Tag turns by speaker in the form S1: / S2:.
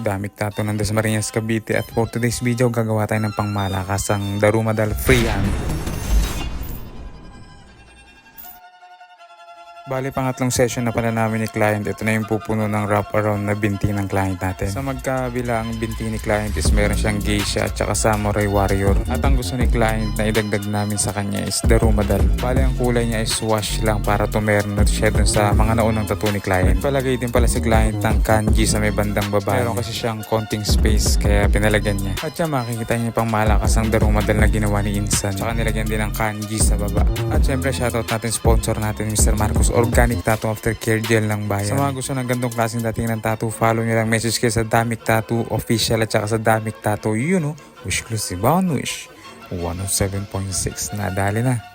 S1: Damik tato ng Dasmariñas, Cavite at for today's video gagawa tayo ng pangmalakasang Darumadal freehand. Bali, pangatlong session na pala namin ni client. Ito na yung pupuno ng wraparound na binti ng client natin. Sa magkabila ang binti ni client is meron siyang geisha at saka samurai warrior. At ang gusto ni client na idagdag namin sa kanya is Darumadal. Bali, ang kulay niya is wash lang para tumerno siya dun sa mga naunang tattoo ni client. Palagay din pala si client ng kanji sa may bandang baba. Meron kasi siyang konting space kaya pinalagyan niya. At siya makikita niya pang malakas ang Darumadal na ginawa ni Insan. Tsaka nilagyan din ng kanji sa baba. At syempre shoutout natin sponsor natin Mr. Marcos Organic Tattoo Aftercare Gel ng bayan. Sa mga gusto ng gandong klaseng dating ng tattoo, follow nyo lang, message kayo sa Damik Tattoo Official at saka sa Damik Tattoo, wish exclusive on Wish 107.6. Nadali na.